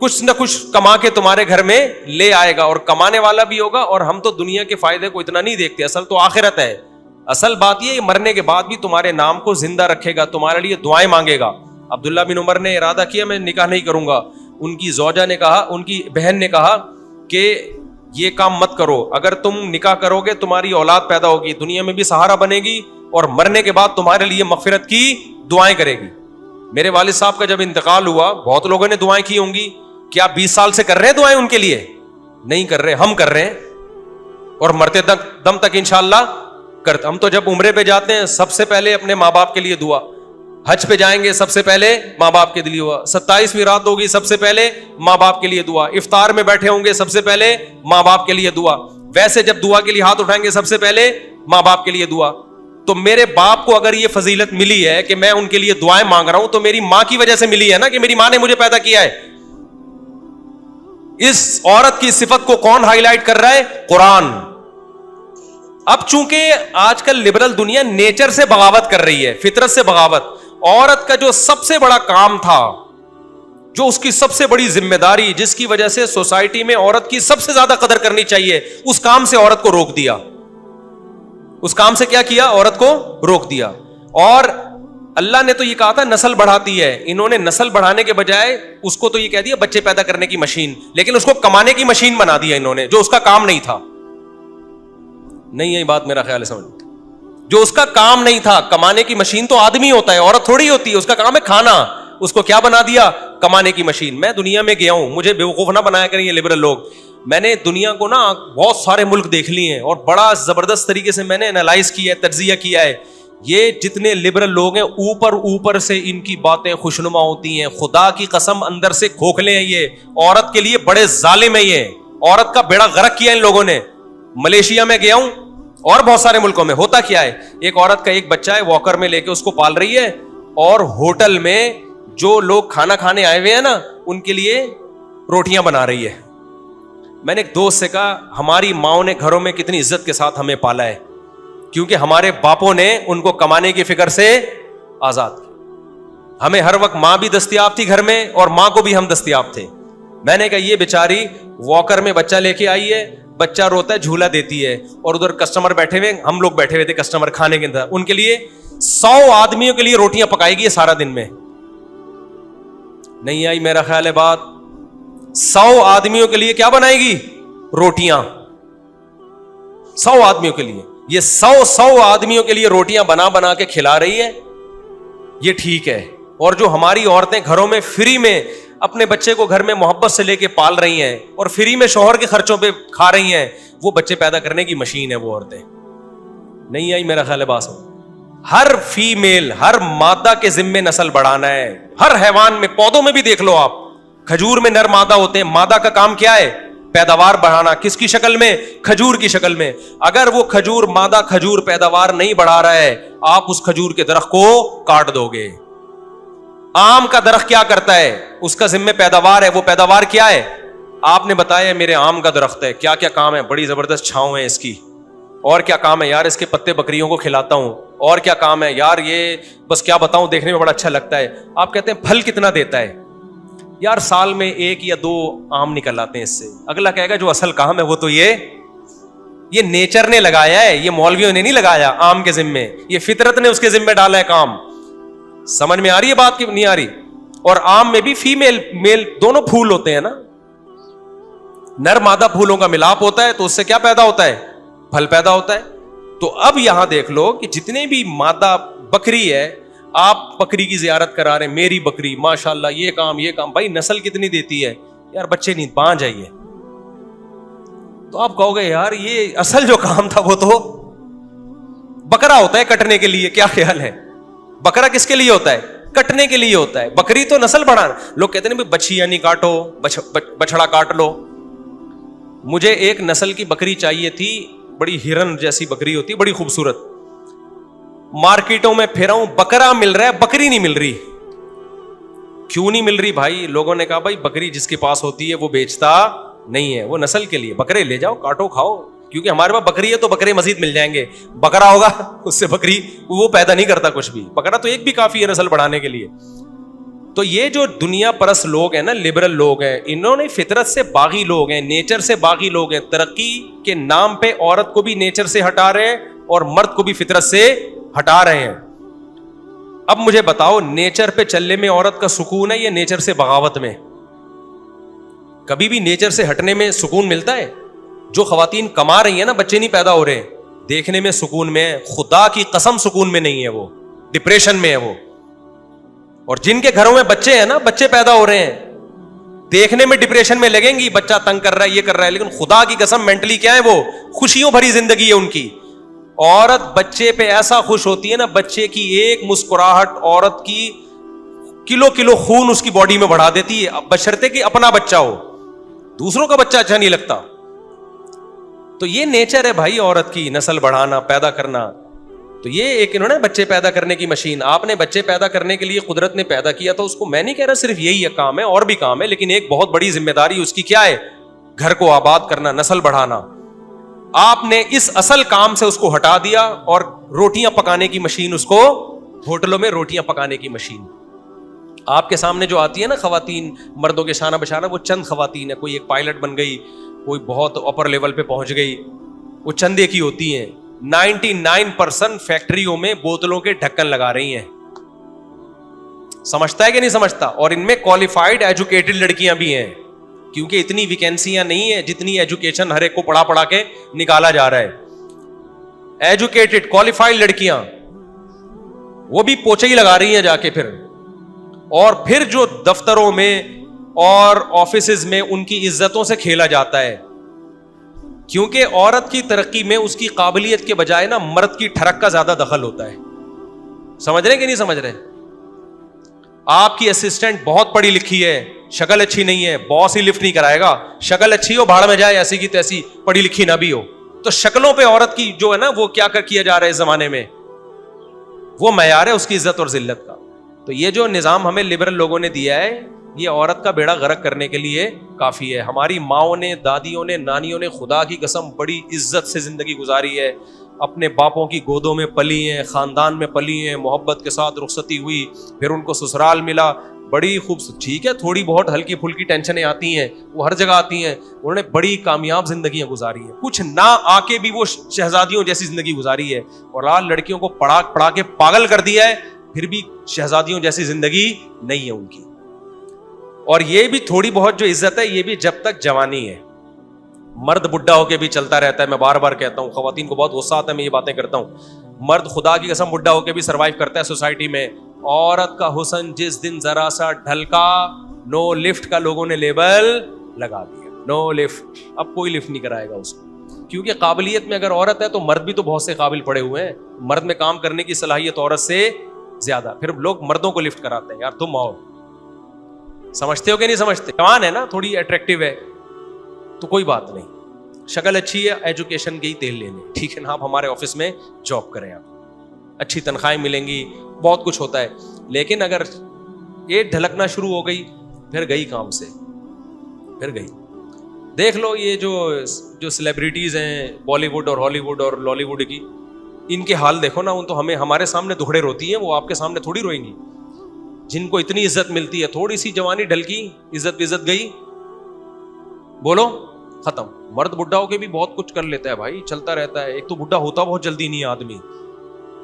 کچھ نہ کچھ کما کے تمہارے گھر میں لے آئے گا, اور کمانے والا بھی ہوگا. اور ہم تو دنیا کے فائدے کو اتنا نہیں دیکھتے, اصل تو آخرت ہے. اصل بات یہ مرنے کے بعد بھی تمہارے نام کو زندہ رکھے گا, تمہارے لیے دعائیں مانگے گا. عبداللہ بن عمر نے ارادہ کیا میں نکاح نہیں کروں گا. ان کی زوجہ نے کہا, ان کی بہن نے کہا کہ یہ کام مت کرو, اگر تم نکاح کرو گے تمہاری اولاد پیدا ہوگی, دنیا میں بھی سہارا بنے گی, اور مرنے کے بعد تمہارے لیے مغفرت کی دعائیں کرے گی. میرے والد صاحب کا جب انتقال ہوا بہت لوگوں نے دعائیں کی ہوں گی. کیا 20 سال سے کر رہے ہیں دعائیں ان کے لیے؟ نہیں کر رہے, ہم کر رہے ہیں, اور مرتے دم تک انشاءاللہ کرتے. ہم تو جب عمرے پہ جاتے ہیں سب سے پہلے اپنے ماں باپ کے لیے دعا, حج پہ جائیں گے سب سے پہلے ماں باپ کے لیے دعا, 27ویں رات ہوگی سب سے پہلے ماں باپ کے لیے دعا, افطار میں بیٹھے ہوں گے سب سے پہلے ماں باپ کے لیے دعا. ویسے جب دعا کے لیے ہاتھ اٹھائیں گے سب سے پہلے ماں باپ کے لیے دعا. تو میرے باپ کو اگر یہ فضیلت ملی ہے کہ میں ان کے لیے دعائیں مانگ رہا ہوں, تو میری ماں کی وجہ سے ملی ہے نا, کہ میری ماں نے مجھے پیدا کیا ہے. اس عورت کی صفت کو کون ہائی لائٹ کر رہا ہے؟ قرآن. اب چونکہ آج کل لبرل دنیا نیچر سے بغاوت کر رہی ہے, فطرت سے بغاوت. عورت کا جو سب سے بڑا کام تھا, جو اس کی سب سے بڑی ذمہ داری, جس کی وجہ سے سوسائٹی میں عورت کی سب سے زیادہ قدر کرنی چاہیے, اس کام سے عورت کو روک دیا. اس کام سے کیا کیا؟ عورت کو روک دیا. اور اللہ نے تو یہ کہا تھا نسل بڑھاتی ہے, انہوں نے نسل بڑھانے کے بجائے اس کو تو یہ کہہ دیا بچے پیدا کرنے کی مشین, لیکن اس کو کمانے کی مشین بنا دیا انہوں نے, جو اس کا کام نہیں تھا. نہیں ہے یہ بات میرا خیال ہے سمجھ, جو اس کا کام نہیں تھا. کمانے کی مشین تو آدمی ہوتا ہے, عورت تھوڑی ہوتی ہے, اس کا کام ہے کھانا. اس کو کیا بنا دیا؟ کمانے کی مشین. میں دنیا میں گیا ہوں, مجھے بیوقوف نہ بنایا کریں یہ لبرل لوگ. میں نے دنیا کو نا بہت سارے ملک دیکھ لیے ہیں, اور بڑا زبردست طریقے سے میں نے انالائز کیا ہے, تجزیہ کیا ہے. یہ جتنے لبرل لوگ ہیں اوپر سے ان کی باتیں خوشنما ہوتی ہیں, خدا کی قسم اندر سے کھوکھلے ہیں. یہ عورت کے لیے بڑے ظالم ہیں, یہ عورت کا بیڑا غرق کیا ان لوگوں نے. ملیشیا میں گیا ہوں اور بہت سارے ملکوں میں. ہوتا کیا ہے, ایک عورت کا ایک بچہ ہے, واکر میں لے کے اس کو پال رہی ہے, اور ہوٹل میں جو لوگ کھانا کھانے آئے ہوئے ہیں نا ان کے لیے روٹیاں بنا رہی ہے. میں نے ایک دوست سے کہا ہماری ماؤں نے گھروں میں کتنی عزت کے ساتھ ہمیں پالا ہے, کیونکہ ہمارے باپوں نے ان کو کمانے کی فکر سے آزاد کیا. ہمیں ہر وقت ماں بھی دستیاب تھی گھر میں, اور ماں کو بھی ہم دستیاب تھے. میں نے کہا یہ بیچاری واکر میں بچہ لے کے آئی ہے, بچہ روتا ہے جھولا دیتی ہے, اور ادھر کسٹمر بیٹھے ہوئے, ہم لوگ بیٹھے ہوئے تھے کسٹمر کھانے کے اندر, ان کے لیے 100 آدمیوں کے لیے روٹیاں پکائے گی سارا دن میں. نہیں آئی میرا خیال ہے بات. 100 آدمیوں کے لیے کیا بنائے گی؟ روٹیاں. 100 آدمیوں کے لیے, یہ 100 آدمیوں کے لیے روٹیاں بنا کے کھلا رہی ہے. یہ ٹھیک ہے. اور جو ہماری عورتیں گھروں میں فری میں اپنے بچے کو گھر میں محبت سے لے کے پال رہی ہیں, اور فری میں شوہر کے خرچوں پہ کھا رہی ہیں, وہ بچے پیدا کرنے کی مشین ہے وہ عورتیں. نہیں آئی میرا خیال ہے بات. ہر فیمیل, ہر مادہ کے ذمے نسل بڑھانا ہے. ہر حیوان میں, پودوں میں بھی دیکھ لو آپ, کھجور میں نر مادہ ہوتے ہیں, مادہ کا کام کیا ہے؟ پیداوار بڑھانا. کس کی شکل میں؟ کھجور کی شکل میں. اگر وہ کھجور مادہ کھجور پیداوار نہیں بڑھا رہا ہے, آپ اس کھجور کے درخت کو کاٹ دو گے. آم کا درخت کیا کرتا ہے؟ اس کا ذمہ پیداوار ہے. وہ پیداوار کیا ہے؟ آپ نے بتایا میرے آم کا درخت ہے, کیا کیا کام ہے؟ بڑی زبردست چھاؤں ہے اس کی. اور کیا کام ہے؟ یار اس کے پتے بکریوں کو کھلاتا ہوں. اور کیا کام ہے؟ یار یہ بس کیا بتاؤں, دیکھنے میں بڑا اچھا لگتا ہے. آپ کہتے ہیں پھل کتنا دیتا ہے؟ یار سال میں 1 یا 2 آم نکل آتے ہیں اس سے. اگلا کہے گا جو اصل کام ہے وہ تو یہ نیچر نے لگایا ہے, یہ مولویوں نے نہیں لگایا آم کے ذمے, یہ فطرت نے اس کے ذمے ڈالا ہے کام. سمجھ میں آ رہی ہے بات کی نہیں آ رہی؟ اور آم میں بھی فیمیل میل دونوں پھول ہوتے ہیں نا, نر مادہ پھولوں کا ملاپ ہوتا ہے, تو اس سے کیا پیدا ہوتا ہے؟ پھل پیدا ہوتا ہے. تو اب یہاں دیکھ لو کہ جتنے بھی مادہ بکری ہے, آپ بکری کی زیارت کرا رہے ہیں, میری بکری ماشاءاللہ یہ کام, بھائی نسل کتنی دیتی ہے یار, بچے نہیں 5 آئیے. تو آپ کہو گے یار یہ اصل جو کام تھا وہ تو بکرا ہوتا ہے کٹنے کے لیے. کیا خیال ہے؟ بکرا کس کے لیے ہوتا ہے؟ کٹنے کے لیے ہوتا ہے. بکری تو نسل بڑھانا. لوگ کہتے ہیں بچھیا نہیں کاٹو, بچڑا کاٹ لو. مجھے ایک نسل کی بکری چاہیے تھی, بڑی ہرن جیسی بکری ہوتی, بڑی خوبصورت. مارکیٹوں میں پھرا ہوں, بکرا مل رہا ہے, بکری نہیں مل رہی. کیوں نہیں مل رہی بھائی؟ لوگوں نے کہا بھائی بکری جس کے پاس ہوتی ہے وہ بیچتا نہیں ہے, وہ نسل کے لیے. بکرے لے جاؤ, کاٹو, کھاؤ, کیونکہ ہمارے پاس بکری ہے تو بکرے مزید مل جائیں گے. بکرا ہوگا اس سے بکری وہ پیدا نہیں کرتا کچھ بھی. بکرا تو ایک بھی کافی ہے نسل بڑھانے کے لیے. تو یہ جو دنیا پرست لوگ ہیں نا، لبرل لوگ ہیں، انہوں نے فطرت سے باغی لوگ ہیں، نیچر سے باغی لوگ ہیں، ترقی کے نام پہ عورت کو بھی نیچر سے ہٹا رہے ہیں اور مرد کو بھی فطرت سے ہٹا رہے ہیں. اب مجھے بتاؤ، نیچر پہ چلنے میں عورت کا سکون ہے یا نیچر سے بغاوت میں؟ کبھی بھی نیچر سے ہٹنے میں سکون ملتا ہے؟ جو خواتین کما رہی ہیں نا، بچے نہیں پیدا ہو رہے، دیکھنے میں سکون میں ہے، خدا کی قسم سکون میں نہیں ہے، وہ ڈپریشن میں ہے وہ. اور جن کے گھروں میں بچے ہیں نا، بچے پیدا ہو رہے ہیں، دیکھنے میں ڈپریشن میں لگیں گی، بچہ تنگ کر رہا ہے، یہ کر رہا ہے، لیکن خدا کی قسم مینٹلی کیا ہے، وہ خوشیوں بھری زندگی ہے ان کی. عورت بچے پہ ایسا خوش ہوتی ہے نا، بچے کی ایک مسکراہٹ عورت کی کلو خون اس کی باڈی میں بڑھا دیتی ہے، بشرطے کہ اپنا بچہ ہو، دوسروں کا بچہ اچھا نہیں لگتا. تو یہ نیچر ہے بھائی عورت کی، نسل بڑھانا، پیدا کرنا. تو یہ ایک انہوں نے بچے پیدا کرنے کی مشین، آپ نے بچے پیدا کرنے کے لیے قدرت نے پیدا کیا تھا اس کو. میں نہیں کہہ رہا صرف یہی کام ہے، اور بھی کام ہے، لیکن ایک بہت بڑی ذمہ داری اس کی کیا ہے؟ گھر کو آباد کرنا، نسل بڑھانا. آپ نے اس اصل کام سے اس کو ہٹا دیا اور روٹیاں پکانے کی مشین، اس کو ہوٹلوں میں روٹیاں پکانے کی مشین. آپ کے سامنے جو آتی ہے نا خواتین، مردوں کے شانہ بشانہ، وہ چند خواتین ہیں. کوئی ایک پائلٹ بن گئی، کوئی بہت اپر لیول پہ پہنچ گئی، وہ چند ایک ہی ہوتی ہیں. 99% فیکٹریوں میں بوتلوں کے ڈھکن لگا رہی ہیں. سمجھتا ہے کہ نہیں سمجھتا؟ اور ان میں کوالیفائڈ ایجوکیٹڈ لڑکیاں بھی ہیں، کیونکہ اتنی ویکینسیاں نہیں ہیں جتنی ایجوکیشن ہر ایک کو پڑھا کے نکالا جا رہا ہے. ایجوکیٹڈ کوالیفائڈ لڑکیاں، وہ بھی پوچھے ہی لگا رہی ہیں جا کے پھر. اور پھر جو دفتروں میں اور آفیسز میں ان کی عزتوں سے کھیلا جاتا ہے، کیونکہ عورت کی ترقی میں اس کی قابلیت کے بجائے نا مرد کی ٹھڑک کا زیادہ دخل ہوتا ہے. سمجھ رہے کہ نہیں سمجھ رہے؟ آپ کی اسسٹنٹ بہت پڑھی لکھی ہے، شکل اچھی نہیں ہے، باس ہی لفٹ نہیں کرائے گا. شکل اچھی ہو بھاڑ میں جائے، ایسی کی تیسی، پڑھی لکھی نہ بھی ہو. تو شکلوں پہ عورت کی جو ہے نا، وہ کیا کیا جا رہا ہے اس زمانے میں، وہ معیار ہے اس کی عزت اور ذلت کا. تو یہ جو نظام ہمیں لبرل لوگوں نے دیا ہے، یہ عورت کا بیڑا غرق کرنے کے لیے کافی ہے. ہماری ماؤں نے، دادیوں نے، نانیوں نے خدا کی قسم بڑی عزت سے زندگی گزاری ہے، اپنے باپوں کی گودوں میں پلی ہیں، خاندان میں پلی ہیں، محبت کے ساتھ رخصتی ہوئی، پھر ان کو سسرال ملا، بڑی خوبصورت. ٹھیک ہے تھوڑی بہت ہلکی پھلکی ٹینشنیں آتی ہیں، وہ ہر جگہ آتی ہیں. انہوں نے بڑی کامیاب زندگیاں گزاری ہیں، کچھ نہ آ کے بھی وہ شہزادیوں جیسی زندگی گزاری ہے. اور آج لڑکیوں کو پڑھا کے پاگل کر دیا ہے، پھر بھی شہزادیوں جیسی زندگی نہیں ہے ان کی. اور یہ بھی تھوڑی بہت جو عزت ہے، یہ بھی جب تک جوانی ہے. مرد بڈھا ہو کے بھی چلتا رہتا ہے. میں بار بار کہتا ہوں، خواتین کو بہت غصہ آتا ہے میں یہ باتیں کرتا ہوں. مرد خدا کی قسم بڈھا ہو کے بھی سروائیو کرتا ہے سوسائٹی میں. عورت کا حسن جس دن ذرا سا ڈھلکا، نو لفٹ کا لوگوں نے لیبل لگا دیا. نو لفٹ، اب کوئی لفٹ نہیں کرائے گا اس کو. کیونکہ قابلیت میں اگر عورت ہے تو مرد بھی تو بہت سے قابل پڑے ہوئے ہیں. مرد میں کام کرنے کی صلاحیت عورت سے زیادہ. پھر لوگ مردوں کو لفٹ کراتے ہیں، یار تم آؤ. سمجھتے ہو کہ نہیں سمجھتے؟ جوان ہے نا، تھوڑی اٹریکٹیو ہے تو کوئی بات نہیں، شکل اچھی ہے، ایجوکیشن کے ہی تیل لینے، ٹھیک ہے نا، آپ ہمارے آفس میں جاب کریں، آپ اچھی تنخواہیں ملیں گی، بہت کچھ ہوتا ہے. لیکن اگر یہ ڈھلکنا شروع ہو گئی، پھر گئی کام سے، پھر گئی. دیکھ لو یہ جو سیلیبریٹیز ہیں بالی ووڈ اور ہالی ووڈ اور لالی ووڈ کی، ان کے حال دیکھو نا. ان تو ہمارے سامنے دکھڑے روتی ہیں، وہ آپ کے سامنے تھوڑی روئیں گی. جن کو اتنی عزت ملتی ہے، تھوڑی سی جوانی ڈھلکی، عزت گئی، بولو ختم. مرد بڈھا ہو کے بھی بہت کچھ کر لیتا ہے بھائی، چلتا رہتا ہے. ایک تو بڈھا ہوتا بہت جلدی نہیں ہے آدمی،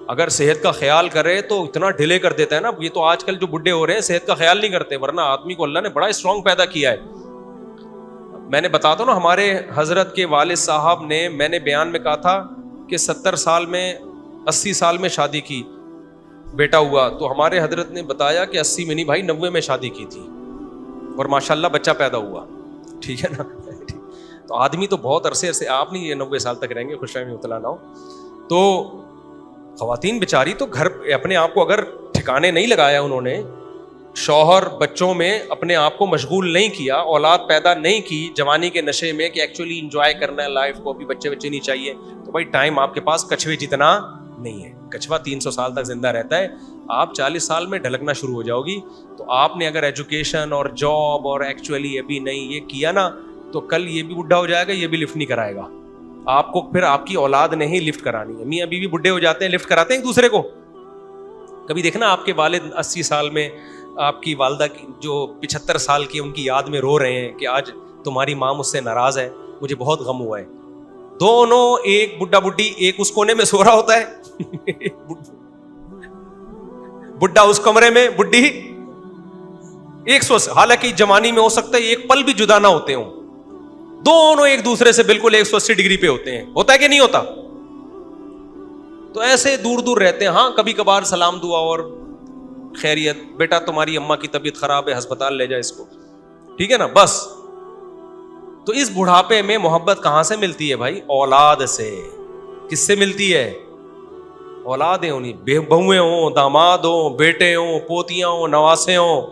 اگر صحت کا خیال کرے تو اتنا ڈھیلے کر دیتا ہے نا. یہ تو آج کل جو بڈھے ہو رہے ہیں صحت کا خیال نہیں کرتے، ورنہ آدمی کو اللہ نے بڑا اسٹرانگ پیدا کیا ہے. میں نے بتاتا ہوں نا، ہمارے حضرت کے والد صاحب نے، میں نے بیان میں کہا تھا کہ 70 سال میں 80 سال میں شادی کی، بیٹا ہوا. تو ہمارے حضرت نے بتایا کہ 80 میں نہیں بھائی، 90 میں شادی کی تھی، اور ماشاءاللہ بچہ پیدا ہوا. ٹھیک ہے نا. تو آدمی تو بہت عرصے سے، آپ نہیں یہ 90 سال تک رہیں گے، خوش فہمی مبتلا نہ ہو. تو خواتین بیچاری تو گھر اپنے آپ کو اگر ٹھکانے نہیں لگایا، انہوں نے شوہر بچوں میں اپنے آپ کو مشغول نہیں کیا، اولاد پیدا نہیں کی جوانی کے نشے میں کہ ایکچولی انجوائے کرنا ہے لائف کو، ابھی بچے نہیں چاہیے، تو بھائی ٹائم آپ کے پاس کچھوے جتنا نہیں ہے. کچھوا 300 سال تک زندہ رہتا ہے، آپ 40 سال میں ڈھلکنا شروع ہو جاؤ گی. تو آپ نے اگر ایجوکیشن اور جاب اور ایکچولی ابھی نہیں یہ کیا نا، تو کل یہ بھی بڈھا ہو جائے گا، یہ بھی لفٹ نہیں کرائے گا آپ کو. پھر آپ کی اولاد نے ہی لفٹ کرانی ہے. میاں بیوی بڈھے ہو جاتے ہیں، لفٹ کراتے ہیں ایک دوسرے کو. کبھی دیکھنا آپ کے والد 80 سال میں آپ کی والدہ کی جو 75 سال کی ان کی یاد میں رو رہے ہیں کہ آج تمہاری ماں مجھ سے ناراض ہے, مجھے بہت غم ہوا ہے. دونوں, ایک بڈھا بڈھی ایک اس کونے میں سو رہا ہوتا ہے, بڈھا اس کمرے میں, بڈھی ایک سو, حالانکہ جوانی میں ہو سکتا ہے ایک پل بھی جدا نہ ہوتے ہوں, دونوں ایک دوسرے سے بالکل 180 ڈگری پہ ہوتے ہیں. ہوتا ہے کہ نہیں ہوتا؟ تو ایسے دور دور رہتے ہیں. ہاں کبھی کبھار سلام دعا اور خیریت, بیٹا تمہاری اماں کی طبیعت خراب ہے, ہسپتال لے جا اس کو, ٹھیک ہے نا, بس. تو اس بڑھاپے میں محبت کہاں سے ملتی ہے بھائی؟ اولاد سے. کس سے ملتی ہے؟ اولادیں ہونی, بہویں ہوں, داماد ہوں, بیٹے ہوں, پوتیاں ہوں, نواسے ہوں,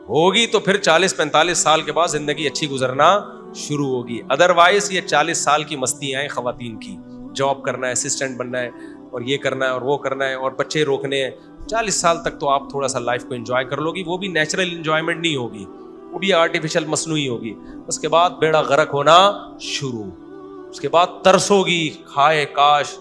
ہوگی تو پھر 40-45 سال کے بعد زندگی اچھی گزرنا شروع ہوگی. ادروائز یہ 40 سال کی مستی ہیں خواتین کی, جاب کرنا ہے, اسسٹنٹ بننا ہے, اور یہ کرنا ہے اور وہ کرنا ہے, اور بچے روکنے ہیں. 40 سال تک تو آپ تھوڑا سا لائف کو انجوائے کر لو گی, وہ بھی نیچرل انجوائمنٹ نہیں ہوگی, وہ بھی آرٹیفیشل مصنوعی ہوگی. اس کے بعد بیڑا غرق ہونا شروع, اس کے بعد ترس ہوگی, ہائے کاش.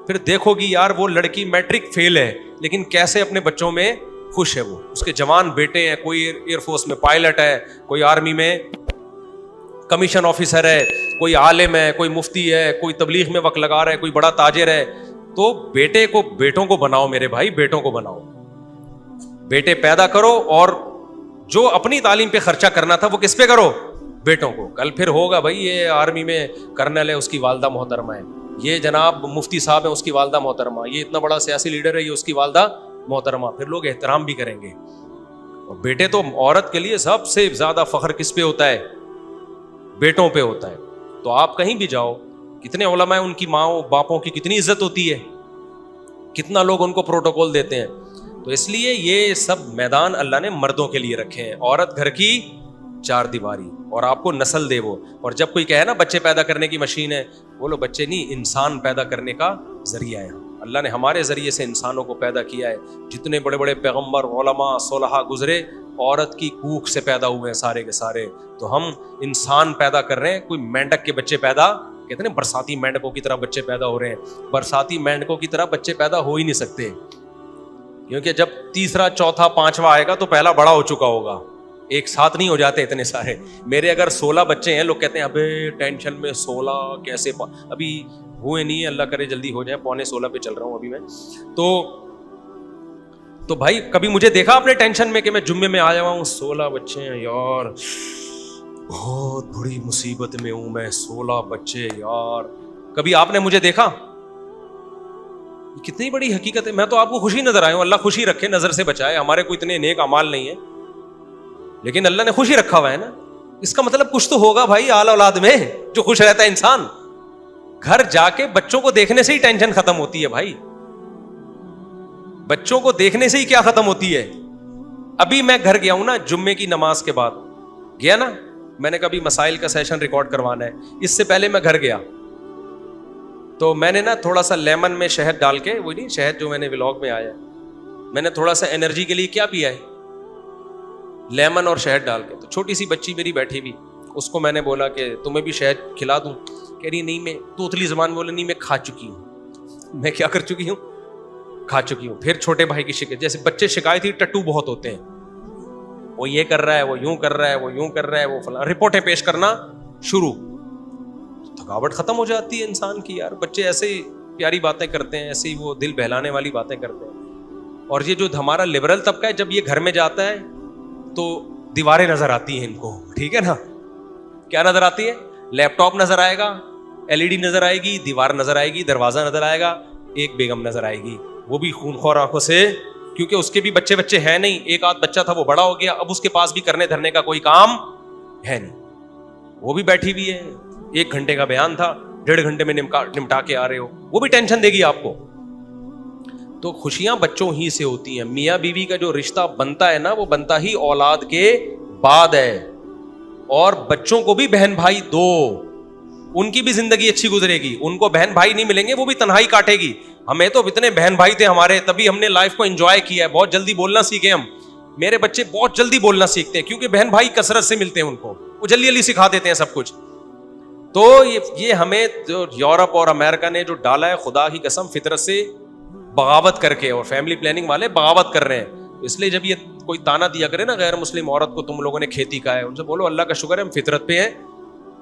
پھر دیکھو گی یار وہ لڑکی میٹرک فیل ہے لیکن کیسے اپنے بچوں میں خوش ہے. وہ اس کے جوان بیٹے ہیں, کوئی ایئر فورس میں پائلٹ ہے, کوئی آرمی میں کمیشن آفیسر ہے, کوئی عالم ہے, کوئی مفتی ہے, کوئی تبلیغ میں وقت لگا رہا ہے, کوئی بڑا تاجر ہے. تو بیٹوں کو بناؤ میرے بھائی, بیٹوں کو بناؤ, بیٹے پیدا کرو, اور جو اپنی تعلیم پہ خرچہ کرنا تھا وہ کس پہ کرو؟ بیٹوں کو. کل پھر ہوگا بھائی یہ آرمی میں کرنل ہے, اس کی والدہ محترمہ ہے, یہ جناب مفتی صاحب ہے, اس کی والدہ محترمہ, یہ اتنا بڑا سیاسی لیڈر ہے, یہ اس کی والدہ محترمہ. پھر لوگ احترام بھی کریں گے. اور بیٹے تو عورت کے لیے سب سے زیادہ فخر کس پہ ہوتا ہے؟ بیٹوں پہ ہوتا ہے. تو آپ کہیں بھی جاؤ, کتنے علماء ان کی ماں باپوں کی کتنی عزت ہوتی ہے, کتنا لوگ ان کو پروٹوکول دیتے ہیں. تو اس لیے یہ سب میدان اللہ نے مردوں کے لیے رکھے ہیں. عورت گھر کی چار دیواری, اور آپ کو نسل دے وہ. اور جب کوئی کہے نا بچے پیدا کرنے کی مشین ہے, بولو بچے نہیں, انسان پیدا کرنے کا ذریعہ ہے. اللہ نے ہمارے ذریعے سے انسانوں کو پیدا کیا ہے. جتنے بڑے بڑے پیغمبر, علماء, صلحاء گزرے, عورت کی کوکھ سے پیدا ہوئے ہیں سارے کے سارے. تو ہم انسان پیدا کر رہے ہیں, کوئی مینڈک کے بچے پیدا, کہتے ہیں برساتی مینڈکوں کی طرح بچے پیدا ہو رہے ہیں. برساتی مینڈکوں کی طرح بچے پیدا ہو ہی نہیں سکتے, کیونکہ جب تیسرا, چوتھا, پانچواں آئے گا تو پہلا بڑا ہو چکا ہوگا. ایک ساتھ نہیں ہو جاتے اتنے سارے. میرے اگر 16 بچے ہیں, لوگ کہتے ہیں ابے ٹینشن میں 16 کیسے, ابھی ہوئے نہیں, اللہ کرے جلدی ہو جائے, 15.16 پہ چل رہا ہوں ابھی میں. تو بھائی کبھی مجھے دیکھا آپ نے ٹینشن میں کہ میں جمعے میں آیا ہوں 16 بچے ہیں یار, بہت بڑی مصیبت میں ہوں میں, 16 بچے یار. کبھی آپ نے مجھے دیکھا؟ کتنی بڑی حقیقت ہے. میں تو آپ کو خوشی نظر آیا ہوں, اللہ خوشی رکھے, نظر سے بچائے. ہمارے کوئی اتنے نیک اعمال نہیں ہے, لیکن اللہ نے خوشی رکھا ہوا ہے نا. اس کا مطلب کچھ تو ہوگا بھائی آل اولاد میں جو خوش رہتا ہے انسان. گھر جا کے بچوں کو دیکھنے سے ہی ٹینشن ختم ہوتی ہے بھائی. بچوں کو دیکھنے سے ہی کیا ختم ہوتی ہے. ابھی میں گھر گیا ہوں نا, جمعے کی نماز کے بعد گیا نا, میں نے کبھی مسائل کا سیشن ریکارڈ کروانا ہے, اس سے پہلے میں گھر گیا تو میں نے نا تھوڑا سا لیمن میں شہد ڈال کے, وہ نہیں شہد جو میں نے ولاگ میں آیا, میں نے تھوڑا سا انرجی کے لیے کیا پیا ہے, لیمن اور شہد ڈال کے. تو چھوٹی سی بچی میری بیٹھی بھی, اس کو میں نے بولا کہ تمہیں بھی شہد کھلا دوں, کہہ رہی نہیں, میں توتلی زبان میں بولا نہیں, میں کھا چکی ہوں. میں کیا کر چکی ہوں؟ کھا چکی ہوں. پھر چھوٹے بھائی کی شکایت, جیسے بچے شکایتی ٹٹو بہت ہوتے ہیں, وہ یہ کر رہا ہے, وہ یوں کر رہا ہے, وہ یوں کر رہا ہے, وہ فلاں, رپورٹیں پیش کرنا شروع. تھکاوٹ ختم ہو جاتی ہے انسان کی یار. بچے ایسے ہی پیاری باتیں کرتے ہیں, ایسے ہی وہ دل بہلانے والی باتیں کرتے ہیں. اور یہ جو ہمارا لبرل طبقہ ہے, جب یہ گھر میں جاتا ہے تو دیواریں نظر آتی ہیں ان کو, ٹھیک ہے نا. کیا نظر آتی ہے؟ لیپ ٹاپ نظر آئے گا, LED نظر آئے گی, دیوار نظر آئے گی, دروازہ نظر آئے گا, ایک بیگم نظر آئے گی, وہ بھی خونخوار آنکھوں سے, کیونکہ اس کے بھی بچے ہیں نہیں. ایک آدھ بچہ تھا, وہ بڑا ہو گیا, اب اس کے پاس بھی کرنے دھرنے کا کوئی کام ہے نہیں, وہ بھی بیٹھی ہوئی ہے. 1 گھنٹے کا بیان تھا, 1.5 گھنٹے میں نمٹا کے آ رہے ہو, وہ بھی ٹینشن دے گی آپ کو. تو خوشیاں بچوں ہی سے ہوتی ہیں. میاں بیوی کا جو رشتہ بنتا ہے نا, وہ بنتا ہی اولاد کے بعد ہے. اور بچوں کو بھی بہن بھائی دو, ان کی بھی زندگی اچھی گزرے گی. ان کو بہن بھائی نہیں ملیں گے, وہ بھی تنہائی کاٹے گی. ہمیں تو اتنے بہن بھائی تھے ہمارے, تبھی ہم نے لائف کو انجوائے کیا ہے. بہت جلدی بولنا سیکھے ہم. میرے بچے بہت جلدی بولنا سیکھتے ہیں, کیونکہ بہن بھائی کثرت سے ملتے ہیں ان کو, وہ جلدی سکھا دیتے ہیں سب کچھ. تو یہ ہمیں جو یورپ اور امریکہ نے جو ڈالا ہے, خدا کی قسم فطرت سے بغاوت کر کے, اور فیملی پلاننگ والے بغاوت کر رہے ہیں. اس لیے جب یہ کوئی تانا دیا کرے نا غیر مسلم عورت کو, تم لوگوں نے کھیتی کا ہے, ان سے بولو اللہ کا شکر ہے ہم فطرت پہ ہیں.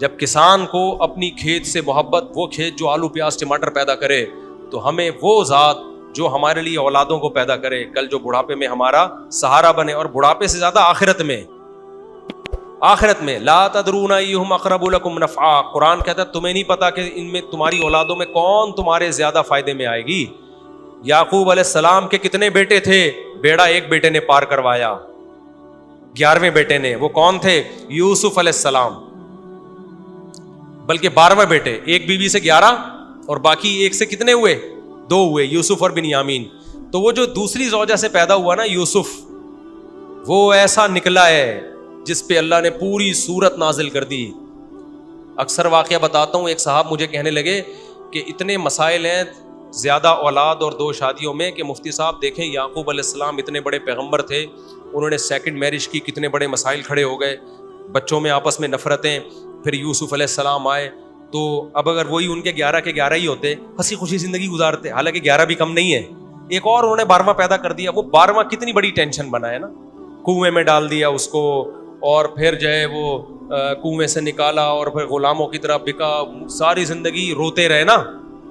جب کسان کو اپنی کھیت سے محبت, وہ کھیت جو آلو پیاز ٹماٹر پیدا کرے, تو ہمیں وہ ذات جو ہمارے لیے اولادوں کو پیدا کرے, کل جو بڑھاپے میں ہمارا سہارا بنے, اور بڑھاپے سے زیادہ آخرت میں لا تدرون ایہم اقرب لکم نفعا. قرآن کہتا ہے تمہیں نہیں پتا کہ ان میں تمہاری اولادوں میں کون تمہارے زیادہ فائدے میں آئے گی. یعقوب علیہ السلام کے کتنے بیٹے تھے؟ بیڑا ایک بیٹے نے پار کروایا, 11ویں بیٹے نے. وہ کون تھے؟ یوسف علیہ السلام. بلکہ 12 بیٹے, ایک بیوی سے 11 اور باقی ایک سے کتنے ہوئے؟ 2 ہوئے, یوسف اور بنیامین. تو وہ جو دوسری زوجہ سے پیدا ہوا نا یوسف, وہ ایسا نکلا ہے جس پہ اللہ نے پوری سورت نازل کر دی. اکثر واقعہ بتاتا ہوں, ایک صاحب مجھے کہنے لگے کہ اتنے مسائل ہیں زیادہ اولاد اور 2 شادیوں میں کہ مفتی صاحب دیکھیں یعقوب علیہ السلام اتنے بڑے پیغمبر تھے, انہوں نے سیکنڈ میرج کی, کتنے بڑے مسائل کھڑے ہو گئے, بچوں میں آپس میں نفرتیں. پھر یوسف علیہ السلام آئے, تو اب اگر وہی ان کے 11 کے 11 ہی ہوتے ہنسی خوشی زندگی گزارتے, حالانکہ 11 بھی کم نہیں ہے. ایک اور انہوں نے 12واں پیدا کر دیا. وہ 12واں کتنی بڑی ٹینشن بنا ہے نا, کنویں میں ڈال دیا اس کو, اور پھر جو ہے وہ کنویں سے نکالا, اور پھر غلاموں کی طرح بکا, ساری زندگی روتے رہے نا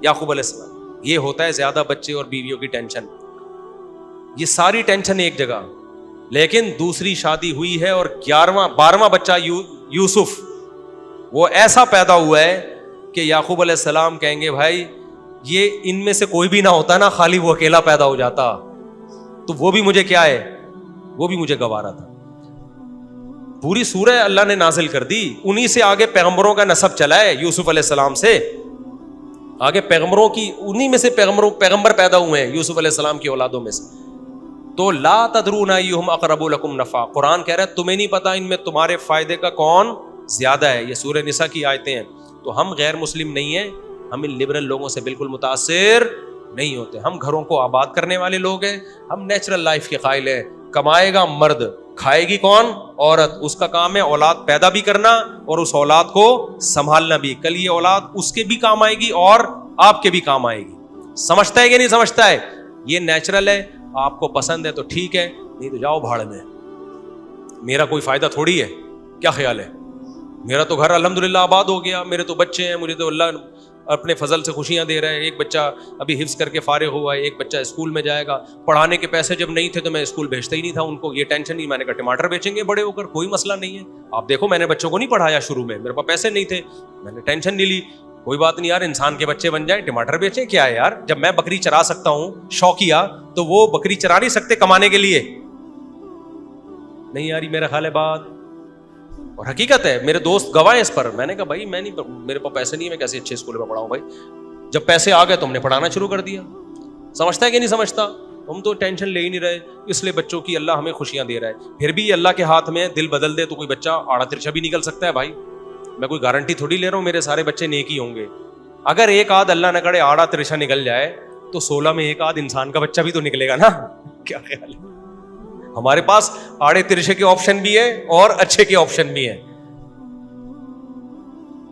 یعقوب علیہ السلام. یہ ہوتا ہے زیادہ بچے اور بیویوں کی ٹینشن, یہ ساری ٹینشن ایک جگہ. لیکن دوسری شادی ہوئی ہے اور 12واں بچہ یوسف, وہ ایسا پیدا ہوا ہے کہ یعقوب علیہ السلام کہیں گے بھائی یہ ان میں سے کوئی بھی نہ ہوتا نا, خالی وہ اکیلا پیدا ہو جاتا تو وہ بھی مجھے کیا ہے, وہ بھی مجھے گوارا تھا. پوری سورہ اللہ نے نازل کر دی, انہی سے آگے پیغمبروں کا نسب چلا ہے, یوسف علیہ السلام سے آگے پیغمبروں کی, انہی میں سے پیغمبر پیدا ہوئے ہیں یوسف علیہ السلام کی اولادوں میں سے. تو لا تدرون ایہم اقرب لکم نفعا, قرآن کہہ رہا ہے تمہیں نہیں پتا ان میں تمہارے فائدے کا کون زیادہ ہے. یہ سورہ نساء کی آیتیں ہیں. تو ہم غیر مسلم نہیں ہیں, ہم ان لبرل لوگوں سے بالکل متاثر نہیں ہوتے. ہم گھروں کو آباد کرنے والے لوگ ہیں, ہم نیچرل لائف کے قائل ہیں. کمائے گا مرد, کھائے گی کون؟ عورت. اس کا کام ہے اولاد پیدا بھی کرنا اور اس اولاد کو سنبھالنا بھی. کل یہ اولاد اس کے بھی کام آئے گی اور آپ کے بھی کام آئے گی. سمجھتا ہے کہ نہیں سمجھتا ہے؟ یہ نیچرل ہے. آپ کو پسند ہے تو ٹھیک ہے, نہیں تو جاؤ بھاڑ میں, میرا کوئی فائدہ تھوڑی ہے. کیا خیال ہے؟ میرا تو گھر الحمدللہ آباد ہو گیا, میرے تو بچے ہیں, مجھے تو اللہ اپنے فضل سے خوشیاں دے رہا ہے. ایک بچہ ابھی حفظ کر کے فارغ ہوا ہے, ایک بچہ اسکول میں جائے گا. پڑھانے کے پیسے جب نہیں تھے تو میں اسکول بھیجتا ہی نہیں تھا ان کو, یہ ٹینشن نہیں. میں نے کہا ٹماٹر بیچیں گے بڑے ہو کر, کوئی مسئلہ نہیں ہے. آپ دیکھو میں نے بچوں کو نہیں پڑھایا شروع میں, میرے پاس پیسے نہیں تھے, میں نے ٹینشن نہیں لی. کوئی بات نہیں یار, انسان کے بچے بن جائیں, ٹماٹر بیچیں, کیا ہے یار. جب میں بکری چرا سکتا ہوں شوقیہ, تو وہ بکری چرا نہیں سکتے کمانے کے لیے؟ نہیں یار میرا خیال ہے بات, اور حقیقت ہے, میرے دوست گواہ ہیں اس پر. میں نے کہا بھائی میں نہیں, میرے پاس پیسے نہیں, میں کیسے اچھے اسکول میں پڑھاؤں بھائی. جب پیسے آ گئے تو ہم نے پڑھانا شروع کر دیا. سمجھتا ہے کہ نہیں سمجھتا؟ ہم تو ٹینشن لے ہی نہیں رہے, اس لیے بچوں کی اللہ ہمیں خوشیاں دے رہا ہے. پھر بھی اللہ کے ہاتھ میں, دل بدل دے تو کوئی بچہ آڑا ترچھا بھی نکل سکتا ہے بھائی. میں کوئی گارنٹی تھوڑی لے رہا ہوں میرے سارے بچے نیک ہی ہوں گے. اگر ایک آدھ اللہ نہ کرے آڑا ترچھا نکل جائے تو 16 میں ایک آدھ انسان کا بچہ بھی تو نکلے گا نا. کیا خیال ہے؟ ہمارے پاس آڑے ترچھے کے آپشن بھی ہے اور اچھے کے آپشن بھی ہیں.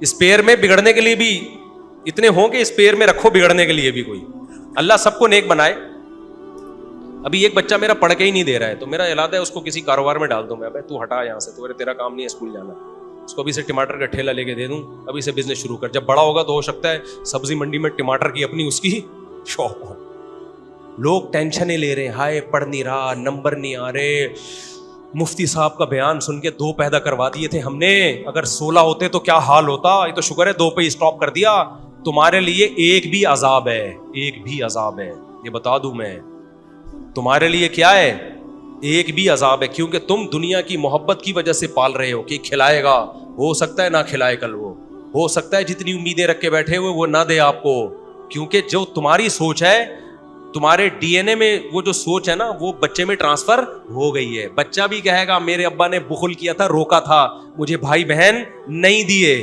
اسپیئر میں بگڑنے کے لیے بھی اتنے ہوں کہ اسپیئر میں رکھو بگڑنے کے لیے بھی کوئی. اللہ سب کو نیک بنائے. ابھی ایک بچہ میرا پڑھ کے ہی نہیں دے رہا ہے, تو میرا ارادہ ہے اس کو کسی کاروبار میں ڈال دوں. میں تو ہٹا یہاں سے, تو تیرا کام نہیں ہے اسکول جانا, اس کو ابھی سے ٹماٹر کا ٹھیلا لے کے دے دوں, ابھی سے بزنس شروع کر. جب بڑا ہوگا تو ہو سکتا ہے سبزی منڈی میں ٹماٹر کی اپنی اس کی شاپ ہو. لوگ ٹینشنیں لے رہے ہیں, ہائے پڑھ نہیں رہا, نمبر نہیں آ رہے. مفتی صاحب کا بیان سن کے 2 پیدا کروا دیے تھے ہم نے, اگر 16 ہوتے تو کیا حال ہوتا. یہ تو شکر ہے 2 پہ اسٹاپ کر دیا. تمہارے لیے ایک بھی عذاب ہے, ایک بھی عذاب ہے, یہ بتا دوں میں. تمہارے لیے کیا ہے؟ ایک بھی عذاب ہے, کیونکہ تم دنیا کی محبت کی وجہ سے پال رہے ہو کہ کھلائے گا, ہو سکتا ہے نہ کھلائے کل, وہ ہو سکتا ہے جتنی امیدیں رکھ کے بیٹھے ہوئے وہ نہ دے آپ کو. کیونکہ جو تمہاری سوچ ہے, تمہارے ڈی این اے میں وہ جو سوچ ہے نا, وہ بچے میں ٹرانسفر ہو گئی ہے. بچہ بھی کہے گا میرے ابا نے بخل کیا تھا, روکا تھا, مجھے بھائی بہن نہیں دیے,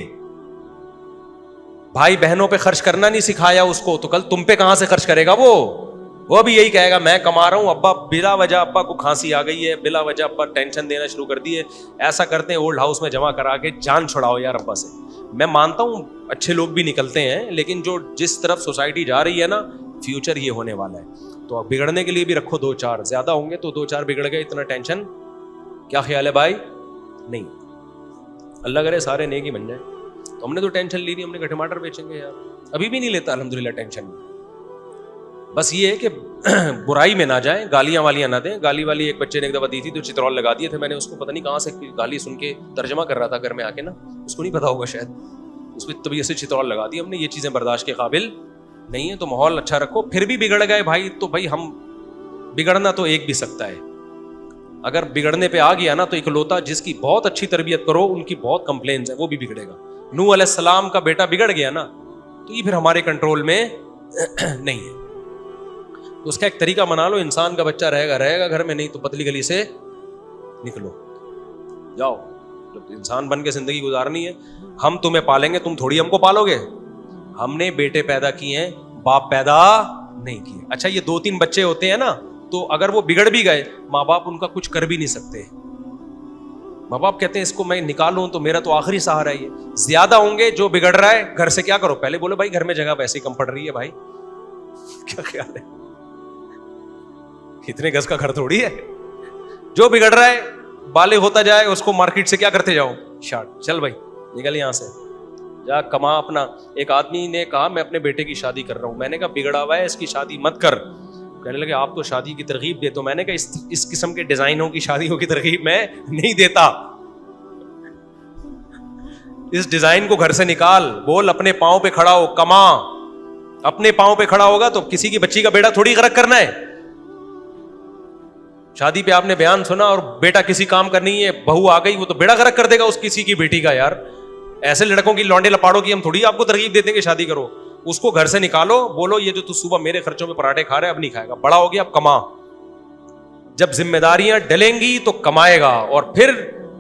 بھائی بہنوں پہ خرچ کرنا نہیں سکھایا اس کو, تو کل تم پہ کہاں سے خرچ کرے گا وہ بھی یہی کہے گا میں کما رہا ہوں, ابا بلا وجہ ابا کو کھانسی آ گئی ہے, بلا وجہ ابا ٹینشن دینا شروع کر دی ہے. ایسا کرتے ہیں اولڈ ہاؤس میں جمع کرا کے جان چھڑاؤ یار ابا سے. میں مانتا ہوں اچھے لوگ بھی نکلتے ہیں, لیکن جو جس طرف سوسائٹی جا رہی ہے نا, فیوچر یہ ہونے والا ہے. تو بگڑنے کے لیے بھی رکھو 2-4, زیادہ ہوں گے تو 2-4 بگڑ گئے, اتنا ٹینشن. کیا خیال ہے بھائی؟ نہیں, اللہ کرے سارے نیک ہی بن جائیں. تو ہم نے تو ٹینشن لی نہیں, ہم نے کہا ٹماٹر بیچیں گے یار, ابھی بھی نہیں لیتا الحمدللہ ٹینشن. بس یہ ہے کہ برائی میں نہ جائیں, گالیاں والیاں نہ دیں. گالی والی ایک بچے نے ایک دفعہ دی تھی تو چترول لگا دیے تھے. میں نے اس کو پتہ نہیں کہاں سے گالی سن کے ترجمہ کر رہا تھا گھر میں آ کے نا, اس کو نہیں پتا ہوگا شاید, اس کو طبیعت سے چترول لگا دی ہم نے. یہ چیزیں برداشت کے قابل نہیں ہے. تو ماحول اچھا رکھو. پھر بھی بگڑ گئے بھائی تو بھائی ہم بگڑنا تو ایک بھی سکتا ہے. اگر بگڑنے پہ آ گیا نا تو اکلوتا جس کی بہت اچھی تربیت کرو ان کی بہت کمپلینس ہے, وہ بھی بگڑے گا. نوح علیہ السلام کا بیٹا بگڑ گیا نا تو یہ پھر ہمارے کنٹرول میں نہیں ہے. تو اس کا ایک طریقہ بنا لو, انسان کا بچہ رہے گا گھر میں, نہیں تو پتلی گلی سے نکلو, جاؤ. جب انسان بن کے زندگی گزارنی ہے, ہم تمہیں پالیں گے, تم تھوڑی ہم کو پالو گے. ہم نے بیٹے پیدا کیے ہیں, باپ پیدا نہیں کیے. اچھا یہ 2-3 بچے ہوتے ہیں نا, تو اگر وہ بگڑ بھی گئے, ماں باپ ان کا کچھ کر بھی نہیں سکتے. ماں باپ کہتے ہیں اس کو میں نکالوں تو میرا تو آخری سہارا ہے. زیادہ ہوں گے جو بگڑ رہا ہے, گھر سے کیا کرو, پہلے بولو بھائی گھر میں جگہ ویسے ہی کم پڑ رہی ہے بھائی, کیا خیال ہے, اتنے گز کا گھر تھوڑی ہے. جو بگڑ رہا ہے بالغ ہوتا جائے, اس کو مارکیٹ سے کیا کرتے جاؤ, شارٹ, چل بھائی نکل یہاں سے, جا کما اپنا. ایک آدمی نے کہا میں اپنے بیٹے کی شادی کر رہا ہوں. میں نے کہا بگڑا ہوا ہے اس کی شادی مت کر. کہنے لگے آپ تو شادی کی ترغیب دیتے ہو. میں نے کہا اس قسم کے ڈیزائنوں کی شادیوں کی ترغیب میں نہیں دیتا. اس ڈیزائن کو گھر سے نکال, بول اپنے پاؤں پہ کھڑا ہو, کما. اپنے پاؤں پہ کھڑا ہوگا تو کسی کی بچی کا بیٹا تھوڑی غرق کرنا ہے. شادی پہ آپ نے بیان سنا اور بیٹا کسی کام کا نہیں ہے, بہو آ گئی وہ تو بیڑا غرق کر دے گا اس کسی کی بیٹی کا. یار ایسے لڑکوں کی لونڈے لپاڑوں کی ہم تھوڑی آپ کو ترغیب دیتے ہیں کہ شادی کرو. اس کو گھر سے نکالو, بولو یہ جو تو صبح میرے خرچوں میں پراٹھے کھا رہا ہے اب نہیں کھائے گا, بڑا ہو گیا اب کما. جب ذمہ داریاں ڈلیں گی تو کمائے گا, اور پھر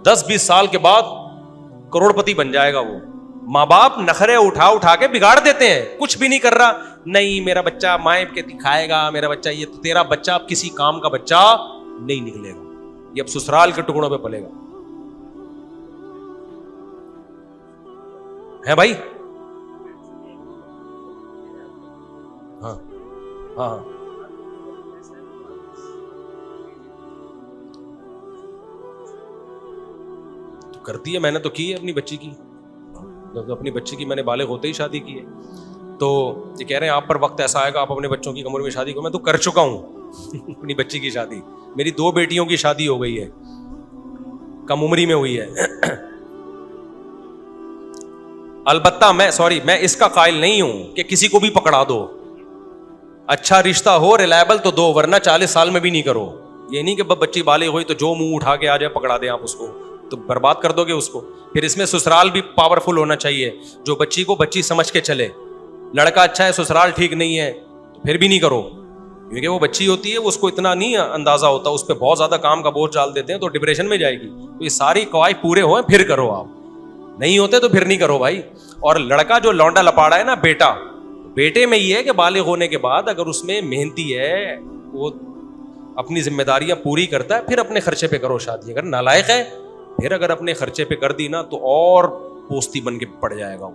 10-20 سال کے بعد کروڑ پتی بن جائے گا وہ. ماں باپ نخرے اٹھا کے بگاڑ دیتے ہیں, کچھ بھی نہیں کر رہا, نہیں میرا بچہ مائیں کہتی کھائے گا, میرا بچہ یہ. تو تیرا بچہ اب کسی کام کا بچہ نہیں نکلے گا, یہ اب سسرال کے ٹکڑوں پہ پلے گا. ہے بھائی؟ ہاں ہاں تو کرتی ہے, میں نے تو کی ہے اپنی بچی کی. اپنی بچی کی میں نے بالغ ہوتے ہی شادی کی ہے. تو یہ کہہ رہے ہیں آپ پر وقت ایسا آئے گا آپ اپنے بچوں کی عمر میں شادی کو. میں تو کر چکا ہوں اپنی بچی کی شادی. میری 2 بیٹیوں کی شادی ہو گئی ہے, کم عمری میں ہوئی ہے. البتہ میں اس کا قائل نہیں ہوں کہ کسی کو بھی پکڑا دو. اچھا رشتہ ہو, ریلائبل تو دو, ورنہ 40 سال میں بھی نہیں کرو. یہ نہیں کہ بچی بالغ ہوئی تو جو منہ اٹھا کے آ جائے پکڑا دیں آپ اس کو, تو برباد کر دو گے اس کو. پھر اس میں سسرال بھی پاورفل ہونا چاہیے, جو بچی کو بچی سمجھ کے چلے. لڑکا اچھا ہے سسرال ٹھیک نہیں ہے تو پھر بھی نہیں کرو, کیونکہ وہ بچی ہوتی ہے, اس کو اتنا نہیں اندازہ ہوتا, اس پہ بہت زیادہ کام کا بوجھ ڈال دیتے ہیں تو ڈپریشن میں جائے گی. تو یہ ساری قواعد پورے ہوئے پھر کرو, آپ نہیں ہوتے تو پھر نہیں کرو بھائی. اور لڑکا جو لونڈا لپاڑا ہے نا, بیٹے میں یہ ہے کہ بالغ ہونے کے بعد اگر اس میں محنتی ہے, وہ اپنی ذمہ داریاں پوری کرتا ہے, پھر اپنے خرچے پہ کرو شادی. اگر نالائق ہے پھر اگر اپنے خرچے پہ کر دی نا تو اور پوستی بن کے پڑ جائے گا.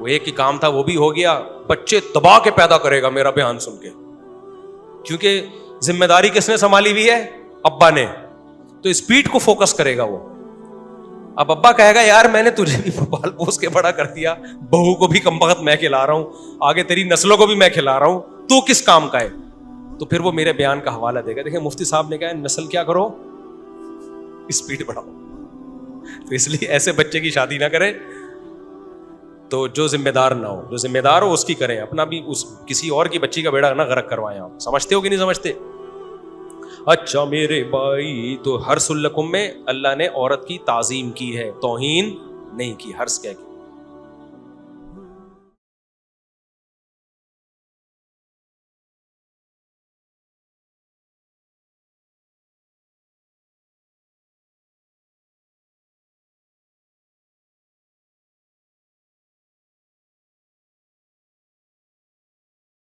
وہ ایک ہی کام تھا وہ بھی ہو گیا, بچے دبا کے پیدا کرے گا میرا بیان سن کے, کیونکہ ذمہ داری کس نے سنبھالی ہوئی ہے, ابا نے. تو اسپیڈ کو فوکس کرے گا وہ. اب ابا کہے گا یار میں نے تجھے بھی پال پوس کے بڑا کر دیا, بہو کو بھی کم وقت میں کھلا رہا ہوں, آگے تیری نسلوں کو بھی میں کھلا رہا ہوں, تو کس کام کا ہے. تو پھر وہ میرے بیان کا حوالہ دے گا, دیکھیں مفتی صاحب نے کہا نسل کیا کرو, اسپیڈ بڑھاؤ. تو اس لیے ایسے بچے کی شادی نہ کریں تو جو ذمہ دار نہ ہو, جو ذمہ دار ہو اس کی کریں, اپنا بھی اس کسی اور کی بچی کا بیڑا نہ غرق کروائیں. آپ سمجھتے ہو کہ نہیں سمجھتے؟ اچھا میرے بھائی, تو حرث لکم میں اللہ نے عورت کی تعظیم کی ہے, توہین نہیں کی, حرث کہہ کے.